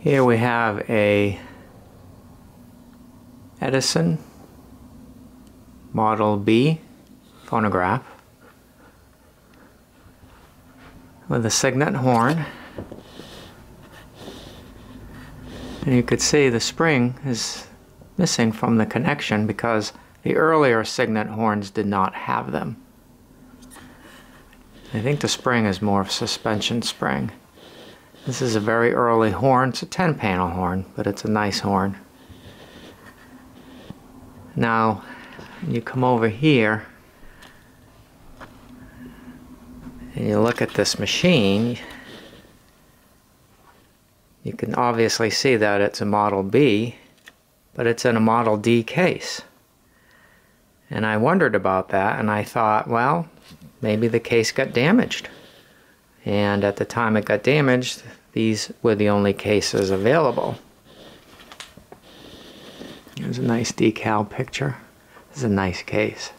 Here we have a Edison Model B phonograph with a Cygnet horn, and you could see the spring is missing from the connection because the earlier Cygnet horns did not have them. I think the spring is more of a suspension spring. This is a very early horn. It's a 10-panel horn, but it's a nice horn. Now, you come over here and you look at this machine, you can obviously see that it's a Model B, but it's in a Model D case. And I wondered about that, and I thought, well, maybe the case got damaged. And at the time it got damaged, these were the only cases available. Here's a nice decal picture. This is a nice case.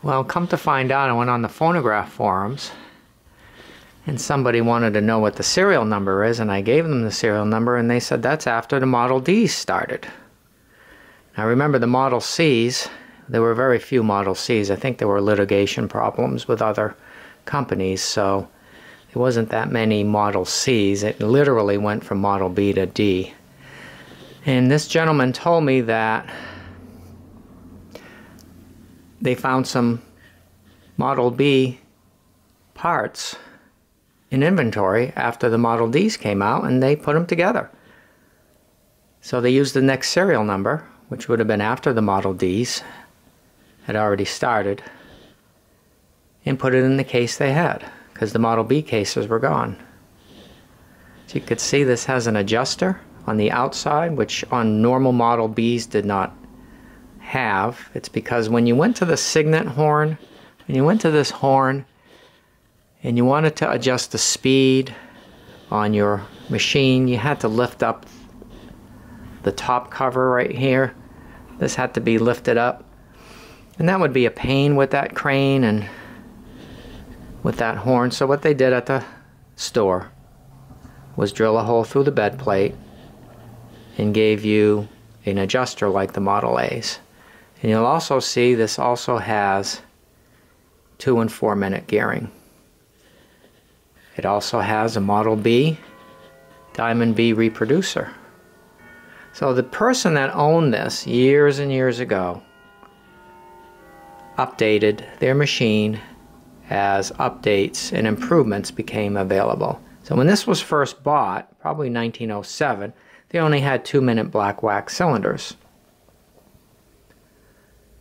Well, come to find out, I went on the Phonograph forums, and somebody wanted to know what the serial number is, and I gave them the serial number, and they said that's after the Model Ds started. Now remember, the Model Cs, there were very few Model Cs. I think there were litigation problems with other companies, so there wasn't that many Model Cs. It literally went from Model B to D. And this gentleman told me that they found some Model B parts in inventory after the Model Ds came out, and they put them together. So they used the next serial number, which would have been after the Model Ds had already started, and put it in the case they had, because the Model B cases were gone. So you could see this has an adjuster on the outside, which on normal Model Bs did not have. It's because when you went to the Cygnet horn, when you went to this horn and you wanted to adjust the speed on your machine, you had to lift up the top cover right here. This had to be lifted up, and that would be a pain with that crane and with that horn. So what they did at the store was drill a hole through the bed plate and gave you an adjuster like the Model A's. And you'll also see this also has 2 and 4 minute gearing. It also has a Model B Diamond B reproducer. So the person that owned this years and years ago updated their machine as updates and improvements became available. So when this was first bought, probably 1907, they only had 2-minute black wax cylinders.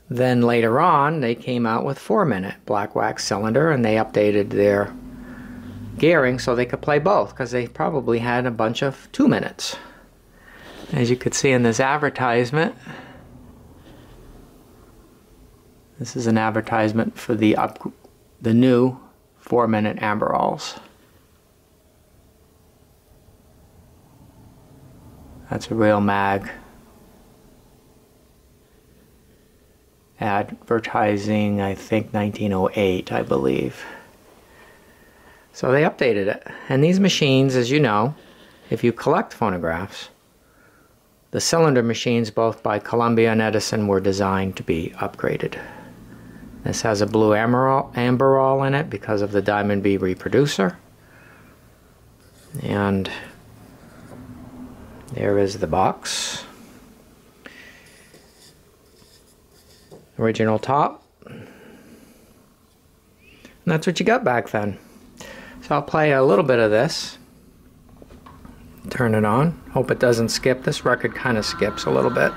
Then later on, they came out with 4-minute black wax cylinder, and they updated their gearing so they could play both, because they probably had a bunch of 2 minutes. As you could see in this advertisement, this is an advertisement for the new 4-minute Amberols. That's a real mag. Advertising, I think 1908, I believe. So they updated it. And these machines, as you know, if you collect phonographs, the cylinder machines, both by Columbia and Edison, were designed to be upgraded. This has a blue Amberol in it because of the Diamond B reproducer. And there is the box. Original top. And that's what you got back then. So I'll play a little bit of this. Turn it on. Hope it doesn't skip. This record kind of skips a little bit.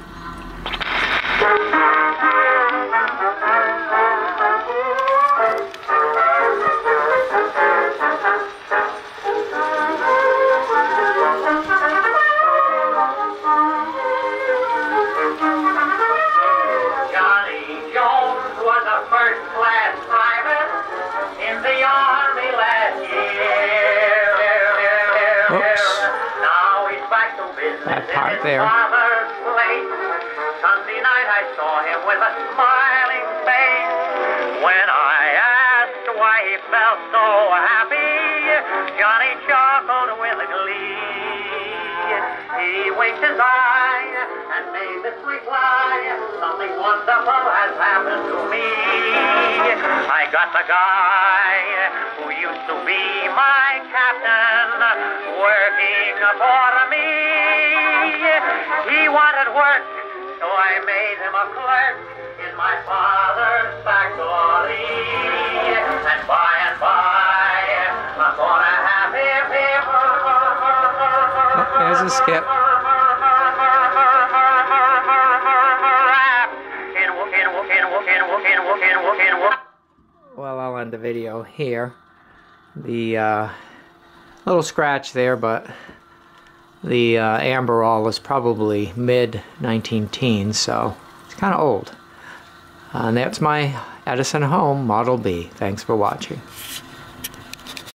That part there. Sunday night I saw him with a smiling face. When I asked why he felt so happy, Johnny chuckled with glee. winked his eye and made this reply, something wonderful has happened to me. I got the guy who used to be my captain working for me. He wanted work, so I made him a clerk in my father's factory. And by, I'm gonna have him here. Oh, there's a skip. Well, I'll end the video here. The little scratch there, but the amberol is probably mid-19 teens, so it's kind of old. And that's my Edison Home Model B. Thanks for watching.